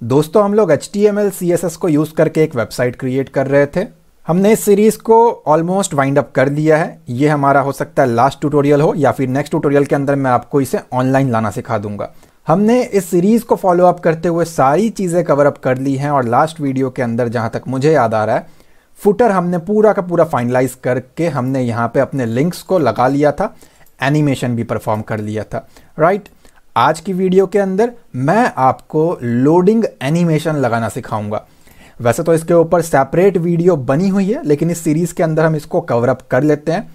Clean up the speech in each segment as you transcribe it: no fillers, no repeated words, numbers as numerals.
दोस्तों हम लोग HTML CSS को यूज़ करके एक वेबसाइट क्रिएट कर रहे थे। हमने इस सीरीज़ को ऑलमोस्ट वाइंड अप कर दिया है। ये हमारा हो सकता है लास्ट ट्यूटोरियल हो या फिर नेक्स्ट ट्यूटोरियल के अंदर मैं आपको इसे ऑनलाइन लाना सिखा दूंगा। हमने इस सीरीज़ को फॉलो अप करते हुए सारी चीज़ें कवर अप कर ली हैं और लास्ट वीडियो के अंदर जहाँ तक मुझे याद आ रहा है फुटर हमने पूरा का पूरा फाइनलाइज करके हमने यहाँ पे अपने लिंक्स को लगा लिया था, एनिमेशन भी परफॉर्म कर लिया था, राइट। आज की वीडियो के अंदर मैं आपको लोडिंग एनिमेशन लगाना सिखाऊंगा। वैसे तो इसके ऊपर सेपरेट वीडियो बनी हुई है, लेकिन इस सीरीज के अंदर हम इसको कवर अप कर लेते हैं।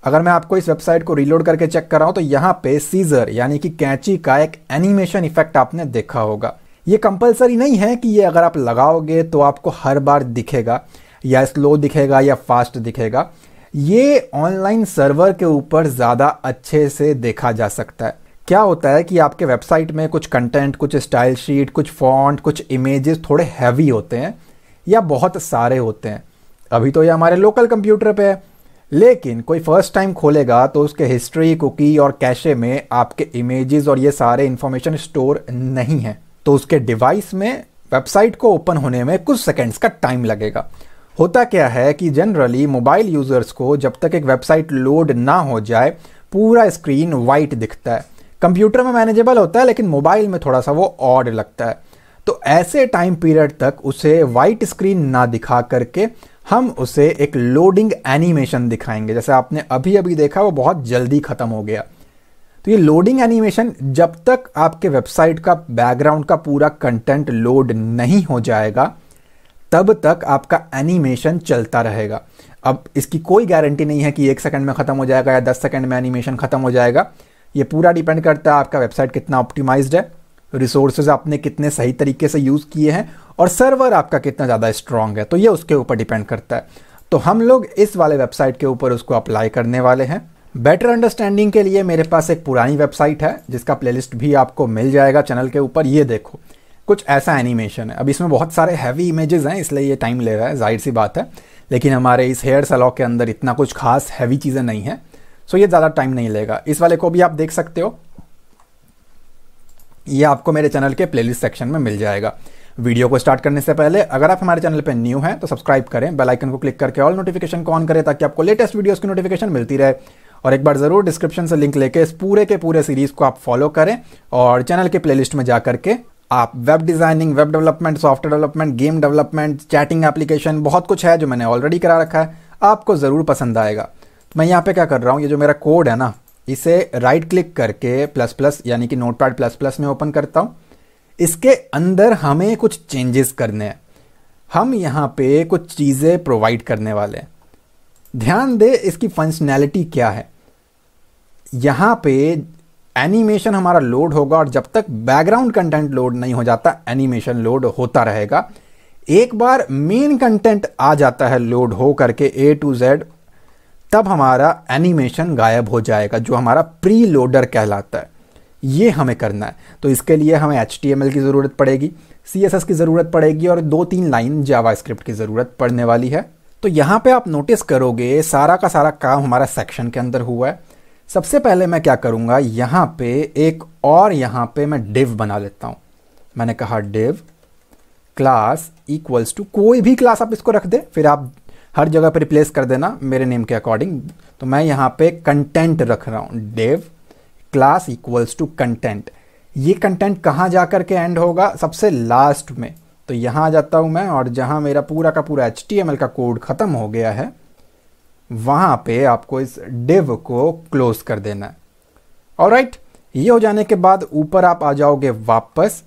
अगर मैं आपको इस वेबसाइट को रीलोड करके चेक कर रहा हूं तो यहाँ पे सीजर यानी कि कैंची का एक एनिमेशन इफेक्ट आपने देखा होगा। ये कंपलसरी नहीं है कि ये अगर आप लगाओगे तो आपको हर बार दिखेगा या स्लो दिखेगा या फास्ट दिखेगा। ये ऑनलाइन सर्वर के ऊपर ज़्यादा अच्छे से देखा जा सकता है। क्या होता है कि आपके वेबसाइट में कुछ कंटेंट, कुछ स्टाइल शीट, कुछ फॉन्ट, कुछ इमेजेस थोड़े हैवी होते हैं या बहुत सारे होते हैं। अभी तो ये हमारे लोकल कंप्यूटर पे है, लेकिन कोई फर्स्ट टाइम खोलेगा तो उसके हिस्ट्री, कुकी और कैशे में आपके इमेजेस और ये सारे इंफॉर्मेशन स्टोर नहीं है, तो उसके डिवाइस में वेबसाइट को ओपन होने में कुछ सेकेंड्स का टाइम लगेगा। होता क्या है कि जनरली मोबाइल यूजर्स को जब तक एक वेबसाइट लोड ना हो जाए पूरा स्क्रीन वाइट दिखता है। कंप्यूटर में मैनेजेबल होता है लेकिन मोबाइल में थोड़ा सा वो ऑड लगता है। तो ऐसे टाइम पीरियड तक उसे वाइट स्क्रीन ना दिखा करके हम उसे एक लोडिंग एनिमेशन दिखाएंगे। जैसे आपने अभी अभी देखा वो बहुत जल्दी खत्म हो गया। तो ये लोडिंग एनिमेशन जब तक आपके वेबसाइट का बैकग्राउंड का पूरा कंटेंट लोड नहीं हो जाएगा तब तक आपका एनिमेशन चलता रहेगा। अब इसकी कोई गारंटी नहीं है कि 1 सेकंड में खत्म हो जाएगा या 10 सेकंड में एनिमेशन खत्म हो जाएगा। ये पूरा डिपेंड करता है आपका वेबसाइट कितना ऑप्टिमाइज्ड है, रिसोर्सेज आपने कितने सही तरीके से यूज़ किए हैं और सर्वर आपका कितना ज़्यादा स्ट्रांग है। तो ये उसके ऊपर डिपेंड करता है। तो हम लोग इस वाले वेबसाइट के ऊपर उसको अप्लाई करने वाले हैं। बेटर अंडरस्टैंडिंग के लिए मेरे पास एक पुरानी वेबसाइट है जिसका प्लेलिस्ट भी आपको मिल जाएगा चैनल के ऊपर। ये देखो कुछ ऐसा एनिमेशन है। अब इसमें बहुत सारे हैवी इमेजेस हैं इसलिए ये टाइम ले रहा है, जाहिर सी बात है, लेकिन हमारे इस हेयर सलॉक के अंदर इतना कुछ खास हैवी चीज़ें नहीं है, सो ये ज़्यादा टाइम नहीं लेगा। इस वाले को भी आप देख सकते हो, ये आपको मेरे चैनल के प्लेलिस्ट सेक्शन में मिल जाएगा। वीडियो को स्टार्ट करने से पहले अगर आप हमारे चैनल पर न्यू हैं तो सब्सक्राइब करें, बेल आइकन को क्लिक करके ऑल नोटिफिकेशन को ऑन करें ताकि आपको लेटेस्ट वीडियोस की नोटिफिकेशन मिलती रहे। और एक बार ज़रूर डिस्क्रिप्शन से लिंक लेके इस पूरे के पूरे सीरीज़ को आप फॉलो करें और चैनल के प्लेलिस्ट में जा करके आप web designing, web development, software development, game development, chatting application, बहुत कुछ है जो मैंने ऑलरेडी करा रखा है, आपको ज़रूर पसंद आएगा। तो मैं यहाँ पे क्या कर रहा हूँ, ये जो मेरा कोड है ना, इसे राइट क्लिक करके प्लस प्लस यानी कि नोटपैड प्लस प्लस में ओपन करता हूँ। इसके अंदर हमें कुछ चेंजेस करने हैं। हम यहाँ पे कुछ चीज़ें प्रोवाइड करने वाले हैं। ध्यान दे इसकी फंक्शनैलिटी क्या है। यहाँ पे एनिमेशन हमारा लोड होगा और जब तक बैकग्राउंड कंटेंट लोड नहीं हो जाता एनिमेशन लोड होता रहेगा। एक बार मेन कंटेंट आ जाता है लोड हो करके A to Z, तब हमारा एनिमेशन गायब हो जाएगा, जो हमारा प्री लोडर कहलाता है। ये हमें करना है। तो इसके लिए हमें HTML की ज़रूरत पड़ेगी, CSS की ज़रूरत पड़ेगी और 2-3 लाइन जावास्क्रिप्ट की ज़रूरत पड़ने वाली है। तो यहाँ पे आप नोटिस करोगे सारा का सारा काम हमारा सेक्शन के अंदर हुआ है। सबसे पहले मैं क्या करूँगा, यहाँ पे एक और यहाँ पे मैं डिव बना लेता हूँ। मैंने कहा डिव क्लास इक्वल्स टू, कोई भी क्लास आप इसको रख दे, फिर आप हर जगह पे रिप्लेस कर देना मेरे नेम के अकॉर्डिंग। तो मैं यहाँ पे कंटेंट रख रहा हूँ, div class equals to content. ये कंटेंट कहाँ जा कर के एंड होगा, सबसे लास्ट में। तो यहाँ आ जाता हूँ मैं और जहाँ मेरा पूरा का पूरा HTML का कोड ख़त्म हो गया है वहाँ पे आपको इस डिव को क्लोज कर देना है। ऑलराइट, ये हो जाने के बाद ऊपर आप आ जाओगे वापस।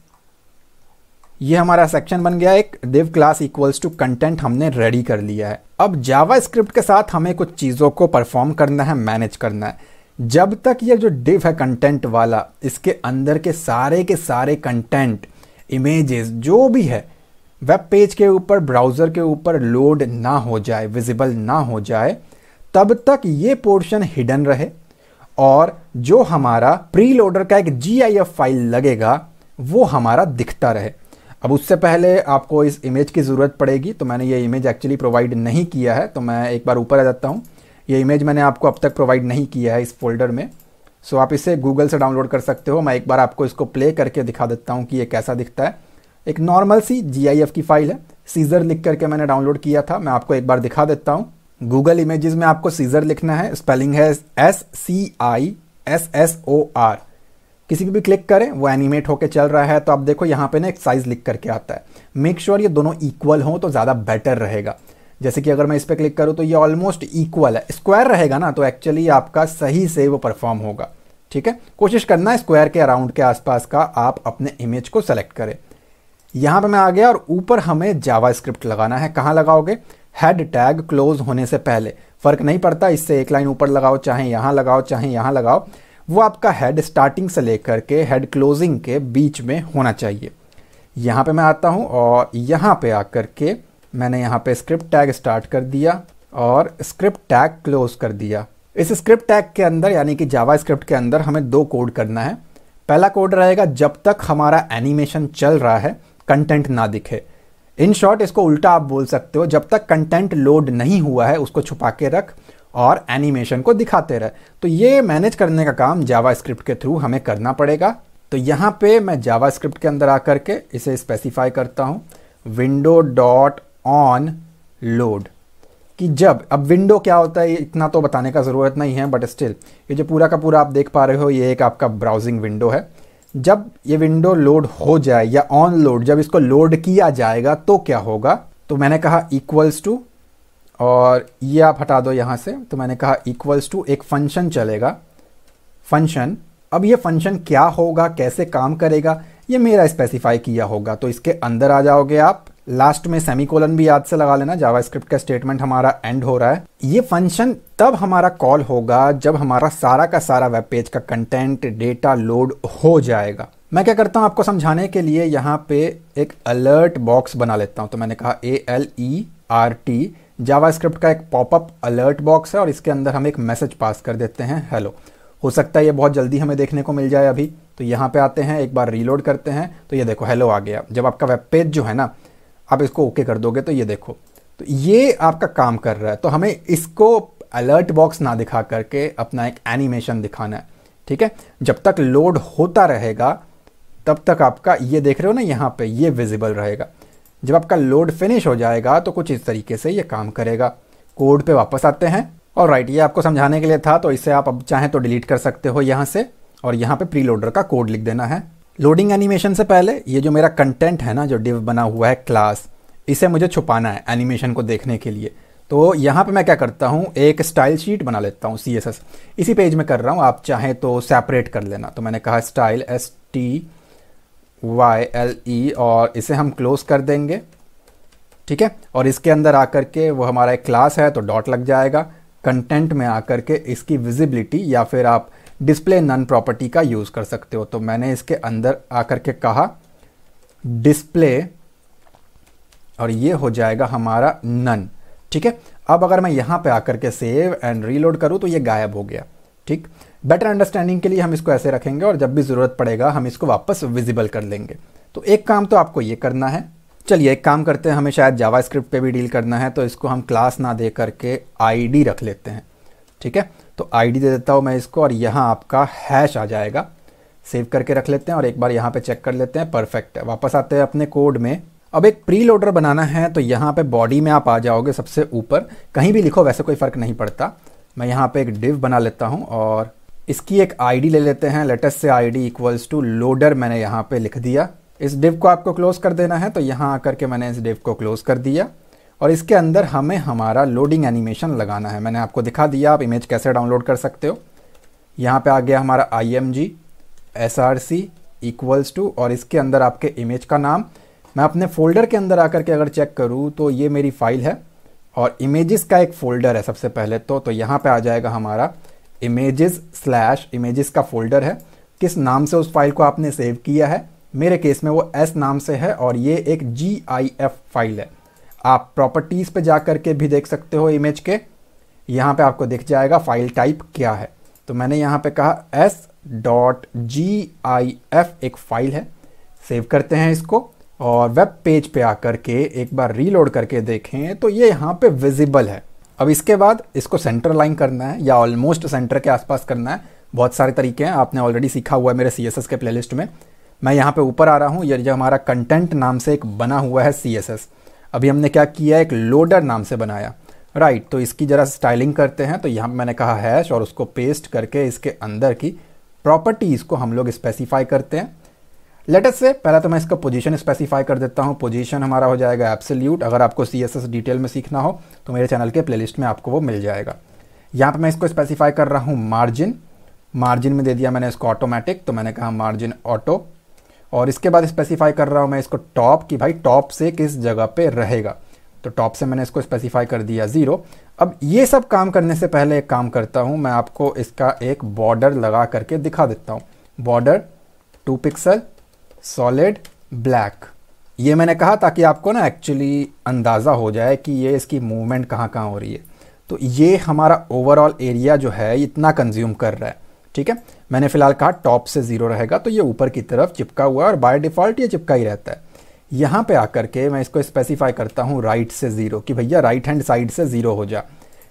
ये हमारा सेक्शन बन गया, एक div class equals to content हमने रेडी कर लिया है। अब जावास्क्रिप्ट के साथ हमें कुछ चीज़ों को परफॉर्म करना है, मैनेज करना है। जब तक ये जो div है कंटेंट वाला, इसके अंदर के सारे कंटेंट, इमेजेस, जो भी है वेब पेज के ऊपर, ब्राउज़र के ऊपर लोड ना हो जाए, विजिबल ना हो जाए, तब तक ये पोर्शन हिडन रहे और जो हमारा प्री लोडर का एक GIF फाइल लगेगा वो हमारा दिखता रहे। अब उससे पहले आपको इस इमेज की ज़रूरत पड़ेगी, तो मैंने ये इमेज एक्चुअली प्रोवाइड नहीं किया है, तो मैं एक बार ऊपर आ जाता हूँ। ये इमेज मैंने आपको अब तक प्रोवाइड नहीं किया है इस फोल्डर में, सो आप इसे गूगल से डाउनलोड कर सकते हो। मैं एक बार आपको इसको प्ले करके दिखा देता हूँ कि ये कैसा दिखता है। एक नॉर्मल सी GIF की फाइल है, सीजर लिख करके मैंने डाउनलोड किया था। मैं आपको एक बार दिखा देता हूँ। गूगल इमेजेस में आपको सीजर लिखना है, स्पेलिंग है SCISSOR। किसी भी क्लिक करें वो एनिमेट होके चल रहा है। तो आप देखो यहाँ पे ना एक साइज लिख करके आता है। मेक श्योर ये दोनों इक्वल हो तो ज़्यादा बेटर रहेगा। जैसे कि अगर मैं इस पर क्लिक करूँ तो ये ऑलमोस्ट इक्वल है। स्क्वायर रहेगा ना तो एक्चुअली आपका सही से वो परफॉर्म होगा। ठीक है, कोशिश करना है स्क्वायर के अराउंड के आसपास का आप अपने इमेज को सेलेक्ट करें। यहाँ पे मैं आ गया और ऊपर हमें जावास्क्रिप्ट लगाना है। कहाँ लगाओगे? हेड टैग क्लोज होने से पहले। फर्क नहीं पड़ता, इससे एक लाइन ऊपर लगाओ, चाहे यहाँ लगाओ, चाहे यहाँ लगाओ। वो आपका हेड स्टार्टिंग से लेकर के हेड क्लोजिंग के बीच में होना चाहिए। यहाँ पे मैं आता हूँ और यहाँ पे आकर के मैंने यहाँ पे स्क्रिप्ट टैग स्टार्ट कर दिया और स्क्रिप्ट टैग क्लोज कर दिया। इस स्क्रिप्ट टैग के अंदर यानी कि जावास्क्रिप्ट के अंदर हमें 2 कोड करना है। पहला कोड रहेगा जब तक हमारा एनिमेशन चल रहा है कंटेंट ना दिखे। इन शॉर्ट इसको उल्टा आप बोल सकते हो, जब तक कंटेंट लोड नहीं हुआ है उसको छुपा के रख और एनिमेशन को दिखाते रहे। तो ये मैनेज करने का काम जावास्क्रिप्ट के थ्रू हमें करना पड़ेगा। तो यहाँ पे मैं जावास्क्रिप्ट के अंदर आकर के इसे स्पेसिफाई करता हूँ window.onLoad कि जब, अब विंडो क्या होता है इतना तो बताने का ज़रूरत नहीं है, बट स्टिल ये जो पूरा का पूरा आप देख पा रहे हो ये एक आपका ब्राउजिंग विंडो है। जब ये विंडो लोड हो जाए या ऑन लोड, जब इसको लोड किया जाएगा तो क्या होगा? तो मैंने कहा इक्वल्स टू, और ये आप हटा दो यहाँ से। तो मैंने कहा इक्वल्स टू एक फंक्शन चलेगा, फंक्शन। अब ये फंक्शन क्या होगा, कैसे काम करेगा, ये मेरा स्पेसिफाई किया होगा। तो इसके अंदर आ जाओगे आप। लास्ट में सेमीकोलन भी याद से लगा लेना, जावास्क्रिप्ट का स्टेटमेंट हमारा एंड हो रहा है। ये फंक्शन तब हमारा कॉल होगा जब हमारा सारा का सारा वेब पेज का कंटेंट डेटा लोड हो जाएगा। मैं क्या करता हूँ आपको समझाने के लिए यहाँ पे एक अलर्ट बॉक्स बना लेता हूँ। तो मैंने कहा ALERT, जावास्क्रिप्ट का एक पॉपअप अलर्ट बॉक्स है और इसके अंदर हम एक मैसेज पास कर देते हैं हेलो। हो सकता है ये बहुत जल्दी हमें देखने को मिल जाए अभी। तो यहाँ पे आते हैं, एक बार रीलोड करते हैं तो ये देखो हेलो आ गया। जब आपका वेब पेज जो है ना आप इसको ओके कर दोगे तो ये देखो, तो ये आपका काम कर रहा है। तो हमें इसको अलर्ट बॉक्स ना दिखा करके अपना एक एनिमेशन दिखाना है। ठीक है, जब तक लोड होता रहेगा तब तक आपका ये देख रहे हो ना यहाँ पे ये विजिबल रहेगा। जब आपका लोड फिनिश हो जाएगा तो कुछ इस तरीके से ये काम करेगा। कोड पे वापस आते हैं और राइट, ये आपको समझाने के लिए था तो इसे आप अब चाहें तो डिलीट कर सकते हो यहाँ से और यहाँ पे प्रीलोडर का कोड लिख देना है। लोडिंग एनिमेशन से पहले ये जो मेरा कंटेंट है ना, जो डिव बना हुआ है क्लास, इसे मुझे छुपाना है एनिमेशन को देखने के लिए। तो यहाँ पे मैं क्या करता हूँ, एक स्टाइल शीट बना लेता हूँ CSS। इसी पेज में कर रहा हूँ, आप चाहें तो सेपरेट कर लेना। तो मैंने कहा स्टाइल STYLE और इसे हम क्लोज कर देंगे। ठीक है, और इसके अंदर आकर के वो हमारा एक क्लास है तो डॉट लग जाएगा। कंटेंट में आकर के इसकी विजिबिलिटी या फिर आप डिस्प्ले नन प्रॉपर्टी का यूज़ कर सकते हो। तो मैंने इसके अंदर आकर के कहा डिस्प्ले और ये हो जाएगा हमारा नन। ठीक है, अब अगर मैं यहाँ पे आकर के सेव एंड रीलोड करूँ तो ये गायब हो गया। ठीक, बेटर अंडरस्टैंडिंग के लिए हम इसको ऐसे रखेंगे और जब भी ज़रूरत पड़ेगा हम इसको वापस विजिबल कर लेंगे। तो एक काम तो आपको ये करना है। चलिए एक काम करते हैं, हमें शायद जावास्क्रिप्ट पे भी डील करना है तो इसको हम क्लास ना दे करके ID रख लेते हैं। ठीक है, तो ID दे देता हूँ मैं इसको और यहाँ आपका हैश आ जाएगा। सेव करके रख लेते हैं और एक बार यहाँ पे चेक कर लेते हैं, परफेक्ट है। वापस आते हैं अपने कोड में। अब एक प्री लोडर बनाना है तो यहाँ पे बॉडी में आप आ जाओगे सबसे ऊपर, कहीं भी लिखो वैसे कोई फ़र्क नहीं पड़ता। मैं यहाँ पे एक डिव बना लेता हूँ और इसकी एक ID ले लेते हैं। लेटेस्ट से ID इक्वल्स टू लोडर मैंने यहाँ पे लिख दिया। इस डिव को आपको क्लोज कर देना है तो यहाँ आकर के मैंने इस डिव को क्लोज कर दिया और इसके अंदर हमें हमारा लोडिंग एनिमेशन लगाना है। मैंने आपको दिखा दिया आप इमेज कैसे डाउनलोड कर सकते हो। यहाँ पे आ गया हमारा IMG SRC इक्वल्स टू और इसके अंदर आपके इमेज का नाम। मैं अपने फोल्डर के अंदर आकर के अगर चेक करूँ तो ये मेरी फाइल है और इमेजेस का एक फ़ोल्डर है सबसे पहले तो यहाँ पे आ जाएगा हमारा images/images का फोल्डर है। किस नाम से उस फाइल को आपने सेव किया है, मेरे केस में वो S नाम से है और ये एक GIF फाइल है। आप प्रॉपर्टीज़ पे जा कर के भी देख सकते हो इमेज के, यहाँ पे आपको दिख जाएगा फाइल टाइप क्या है। तो मैंने यहाँ पे कहा S.gif एक फ़ाइल है। सेव करते हैं इसको और वेब पेज पे आकर के एक बार रीलोड करके देखें तो ये यहाँ पे विजिबल है। अब इसके बाद इसको सेंटर लाइन करना है या ऑलमोस्ट सेंटर के आसपास करना है। बहुत सारे तरीके हैं, आपने ऑलरेडी सीखा हुआ है मेरे CSS के प्लेलिस्ट में। मैं यहाँ पे ऊपर आ रहा हूँ, ये जो हमारा कंटेंट नाम से एक बना हुआ है CSS, अभी हमने क्या किया, एक लोडर नाम से बनाया, राइट। तो इसकी ज़रा स्टाइलिंग करते हैं। तो यहाँ पे मैंने कहा हैश और उसको पेस्ट करके इसके अंदर की प्रॉपर्टीज़ को हम लोग स्पेसिफाई करते हैं। लेट्स से पहले तो मैं इसका पोजीशन स्पेसिफाई कर देता हूँ। पोजीशन हमारा हो जाएगा एब्सोल्यूट। अगर आपको CSS डिटेल में सीखना हो तो मेरे चैनल के प्लेलिस्ट में आपको वो मिल जाएगा। यहाँ पे मैं इसको स्पेसिफाई कर रहा हूँ मार्जिन। मार्जिन में दे दिया मैंने इसको ऑटोमेटिक, तो मैंने कहा मार्जिन ऑटो। और इसके बाद स्पेसिफाई कर रहा हूँ मैं इसको टॉप, कि भाई टॉप से किस जगह पे रहेगा। तो टॉप से मैंने इसको स्पेसिफाई कर दिया 0। अब ये सब काम करने से पहले एक काम करता हूँ, मैं आपको इसका एक बॉर्डर लगा करके दिखा देता हूँ। बॉर्डर 2 पिक्सल सॉलिड ब्लैक, ये मैंने कहा ताकि आपको ना एक्चुअली अंदाज़ा हो जाए कि ये इसकी मूवमेंट कहाँ कहाँ हो रही है। तो ये हमारा ओवरऑल एरिया जो है इतना कंज्यूम कर रहा है, ठीक है। मैंने फिलहाल कहा टॉप से 0 रहेगा, तो ये ऊपर की तरफ चिपका हुआ है और बाय डिफ़ॉल्ट ये चिपका ही रहता है। यहाँ पे आकर के मैं इसको स्पेसिफाई करता हूँ राइट से 0, कि भैया राइट हैंड साइड से 0 हो जा।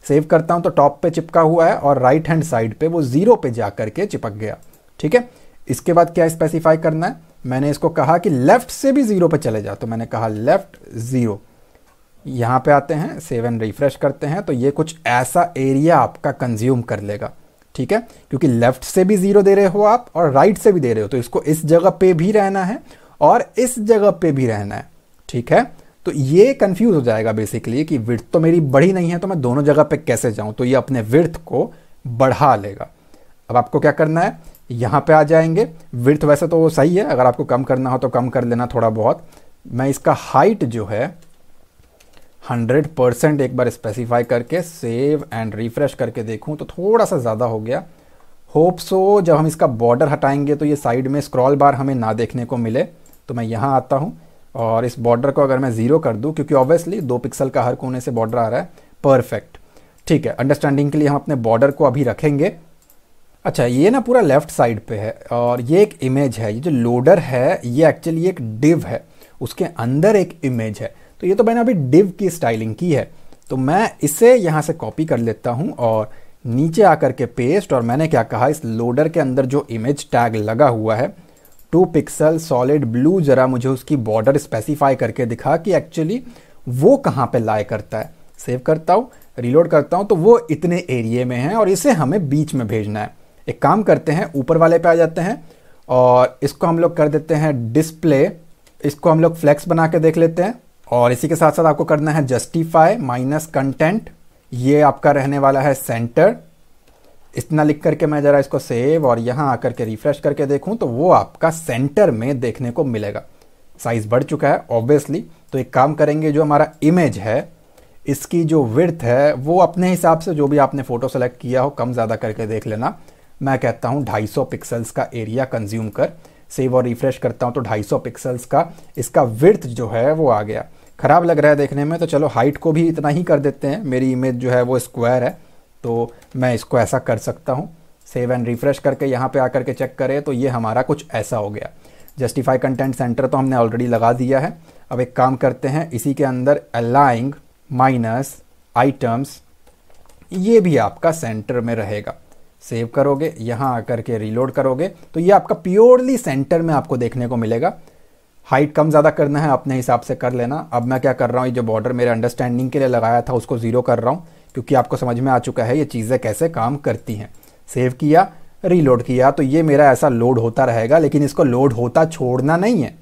सेव करता हूँ तो टॉप पे चिपका हुआ है और राइट हैंड साइड पे वो 0 पे जा करके चिपक गया, ठीक है। इसके बाद क्या स्पेसिफाई करना है, मैंने इसको कहा कि लेफ्ट से भी 0 पे चले जा, तो मैंने कहा लेफ्ट 0। यहाँ पे आते हैं, सेव एंड रिफ्रेश करते हैं, तो ये कुछ ऐसा एरिया आपका कंज्यूम कर लेगा, ठीक है। क्योंकि लेफ्ट से भी 0 दे रहे हो आप और राइट से भी दे रहे हो, तो इसको इस जगह पे भी रहना है और इस जगह पे भी रहना है, ठीक है। तो ये कंफ्यूज हो जाएगा बेसिकली कि विड्थ तो मेरी बढ़ी नहीं है, तो मैं दोनों जगह पे कैसे जाऊं। तो ये अपने विड्थ को बढ़ा लेगा। अब आपको क्या करना है, यहाँ पे आ जाएंगे। विड्थ वैसे तो वो सही है, अगर आपको कम करना हो तो कम कर लेना थोड़ा बहुत। मैं इसका हाइट जो है 100% एक बार स्पेसिफाई करके सेव एंड रिफ्रेश करके देखूं तो थोड़ा सा ज़्यादा हो गया। होप सो जब हम इसका बॉर्डर हटाएंगे तो ये साइड में स्क्रॉल बार हमें ना देखने को मिले। तो मैं यहाँ आता हूँ और इस बॉर्डर को अगर मैं 0 कर दूँ, क्योंकि ऑब्वियसली 2 पिक्सल का हर कोने से बॉर्डर आ रहा है, परफेक्ट, ठीक है। अंडरस्टैंडिंग के लिए हम अपने बॉर्डर को अभी रखेंगे। अच्छा, ये ना पूरा लेफ्ट साइड पे है और ये एक इमेज है। ये जो लोडर है ये एक्चुअली एक डिव है, उसके अंदर एक इमेज है। तो ये तो मैंने अभी डिव की स्टाइलिंग की है, तो मैं इसे यहाँ से कॉपी कर लेता हूँ और नीचे आकर के पेस्ट। और मैंने क्या कहा, इस लोडर के अंदर जो इमेज टैग लगा हुआ है 2 पिक्सल सॉलिड ब्लू, जरा मुझे उसकी बॉर्डर स्पेसिफाई करके दिखा कि एक्चुअली वो कहाँ पे लाई करता है। सेव करता हूँ, रिलोड करता हूँ, तो वो इतने एरिए में है और इसे हमें बीच में भेजना है। एक काम करते हैं, ऊपर वाले पे आ जाते हैं और इसको हम लोग कर देते हैं डिस्प्ले। इसको हम लोग फ्लेक्स बना के देख लेते हैं। और इसी के साथ साथ आपको करना है जस्टिफाई माइनस कंटेंट, ये आपका रहने वाला है सेंटर। इतना लिख करके मैं जरा इसको सेव और यहाँ आकर के रिफ्रेश करके देखूं तो वो आपका सेंटर में देखने को मिलेगा। साइज बढ़ चुका है ऑब्वियसली। तो एक काम करेंगे, जो हमारा इमेज है इसकी जो विड्थ है वो अपने हिसाब से, जो भी आपने फोटो सेलेक्ट किया हो, कम ज़्यादा करके देख लेना। मैं कहता हूँ 250 पिक्सल्स का एरिया कंज्यूम कर। सेव और रिफ्रेश करता हूँ तो 250 पिक्सल्स का इसका विड्थ जो है वो आ गया। ख़राब लग रहा है देखने में, तो चलो हाइट को भी इतना ही कर देते हैं। मेरी इमेज जो है वो स्क्वायर है, तो मैं इसको ऐसा कर सकता हूँ। सेव एंड रिफ्रेश करके यहाँ पे आकर के चेक करें तो ये हमारा कुछ ऐसा हो गया। जस्टिफाई कंटेंट सेंटर तो हमने ऑलरेडी लगा दिया है। अब एक काम करते हैं, इसी के अंदर अलाइंग माइनस आइटम्स, ये भी आपका सेंटर में रहेगा। सेव करोगे, यहाँ आकर के रीलोड करोगे तो ये आपका प्योरली सेंटर में आपको देखने को मिलेगा। हाइट कम ज़्यादा करना है अपने हिसाब से कर लेना। अब मैं क्या कर रहा हूँ, ये जो बॉर्डर मेरे अंडरस्टैंडिंग के लिए लगाया था उसको 0 कर रहा हूँ, क्योंकि आपको समझ में आ चुका है ये चीज़ें कैसे काम करती हैं। सेव किया, रीलोड किया, तो ये मेरा ऐसा लोड होता रहेगा, लेकिन इसको लोड होता छोड़ना नहीं है।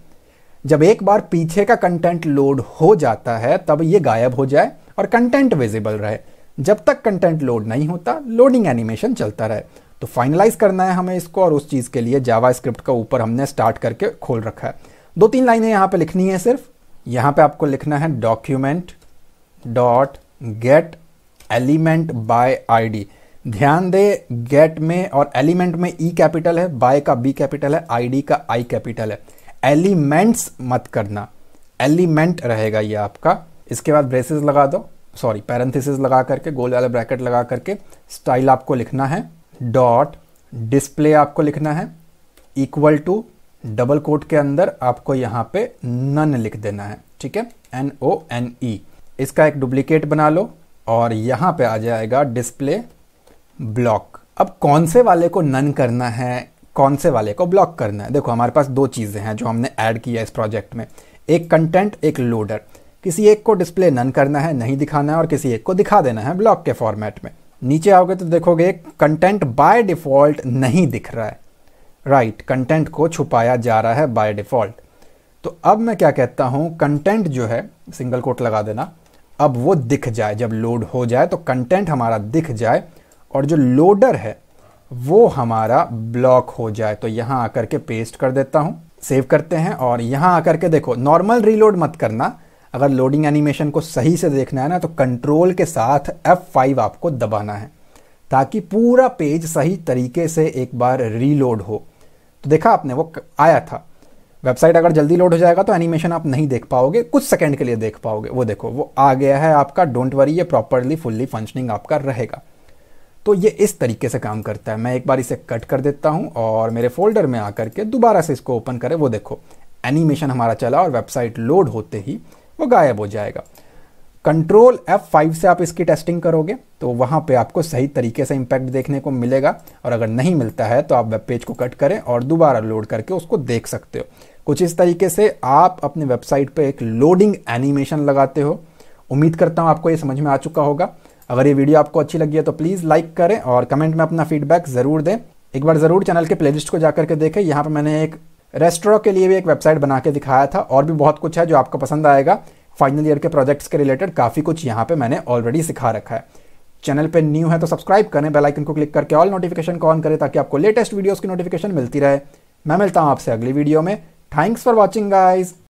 जब एक बार पीछे का कंटेंट लोड हो जाता है तब ये गायब हो जाए और कंटेंट विजिबल रहे। जब तक कंटेंट लोड नहीं होता लोडिंग एनिमेशन चलता रहे। तो फाइनलाइज करना है हमें इसको, और उस चीज़ के लिए जावा स्क्रिप्ट का ऊपर हमने स्टार्ट करके खोल रखा है। 2-3 लाइनें यहाँ पे लिखनी है सिर्फ। यहाँ पे आपको लिखना है document dot gate element by ID. ध्यान दे, गेट में और एलिमेंट में ई कैपिटल है, बाय का बी कैपिटल है, आईडी का आई कैपिटल है। एलिमेंट्स मत करना, एलिमेंट रहेगा ये आपका। इसके बाद ब्रेसेस लगा दो, सॉरी पैरेंथेसिस लगा करके, गोल वाला ब्रैकेट लगा करके स्टाइल आपको लिखना है डॉट डिस्प्ले, आपको लिखना है इक्वल टू, डबल कोट के अंदर आपको यहाँ पे नन लिख देना है, ठीक है, NONE। इसका एक डुप्लीकेट बना लो और यहाँ पे आ जाएगा डिस्प्ले ब्लॉक। अब कौन से वाले को नन करना है, कौन से वाले को ब्लॉक करना है। देखो हमारे पास दो चीज़ें हैं जो हमने ऐड किया इस प्रोजेक्ट में, एक कंटेंट, एक लोडर। किसी एक को डिस्प्ले नन करना है, नहीं दिखाना है, और किसी एक को दिखा देना है ब्लॉक के फॉर्मेट में। नीचे आओगे तो देखोगे कंटेंट बाय डिफ़ॉल्ट नहीं दिख रहा है, राइट, कंटेंट को छुपाया जा रहा है बाय डिफ़ॉल्ट। तो अब मैं क्या कहता हूँ, कंटेंट जो है, सिंगल कोट लगा देना, अब वो दिख जाए, जब लोड हो जाए तो कंटेंट हमारा दिख जाए और जो लोडर है वो हमारा ब्लॉक हो जाए। तो यहाँ आकर के पेस्ट कर देता हूँ, सेव करते हैं और यहाँ आकर के देखो, नॉर्मल रीलोड मत करना। अगर लोडिंग एनिमेशन को सही से देखना है ना तो कंट्रोल के साथ F5 आपको दबाना है ताकि पूरा पेज सही तरीके से एक बार रीलोड हो। तो देखा आपने, वो आया था। वेबसाइट अगर जल्दी लोड हो जाएगा तो एनिमेशन आप नहीं देख पाओगे, कुछ सेकंड के लिए देख पाओगे। वो देखो वो आ गया है आपका, डोंट वरी, ये प्रॉपरली फुल्ली फंक्शनिंग आपका रहेगा। तो ये इस तरीके से काम करता है। मैं एक बार इसे कट कर देता हूं और मेरे फोल्डर में आकर के दोबारा से इसको ओपन करें। वो देखो एनिमेशन हमारा चला और वेबसाइट लोड होते ही वो गायब हो जाएगा। कंट्रोल F5 से आप इसकी टेस्टिंग करोगे तो वहाँ पे आपको सही तरीके से इम्पैक्ट देखने को मिलेगा, और अगर नहीं मिलता है तो आप वेब पेज को कट करें और दोबारा लोड करके उसको देख सकते हो। कुछ इस तरीके से आप अपने वेबसाइट पे एक लोडिंग एनिमेशन लगाते हो। उम्मीद करता हूँ आपको ये समझ में आ चुका होगा। अगर ये वीडियो आपको अच्छी लगी है तो प्लीज़ लाइक करें और कमेंट में अपना फीडबैक ज़रूर दें। एक बार ज़रूर चैनल के प्लेलिस्ट को जाकर के देखें, यहाँ पर मैंने एक रेस्टोरेंट के लिए भी एक वेबसाइट बना के दिखाया था, और भी बहुत कुछ है जो आपको पसंद आएगा। फाइनल ईयर के प्रोजेक्ट्स के रिलेटेड काफ़ी कुछ यहाँ पे मैंने ऑलरेडी सिखा रखा है। चैनल पे न्यू है तो सब्सक्राइब करें, बेल आइकन को क्लिक करके ऑल नोटिफिकेशन को ऑन करें ताकि आपको लेटेस्ट वीडियोस की नोटिफिकेशन मिलती रहे। मैं मिलता हूँ आपसे अगली वीडियो में। Thanks for watching guys.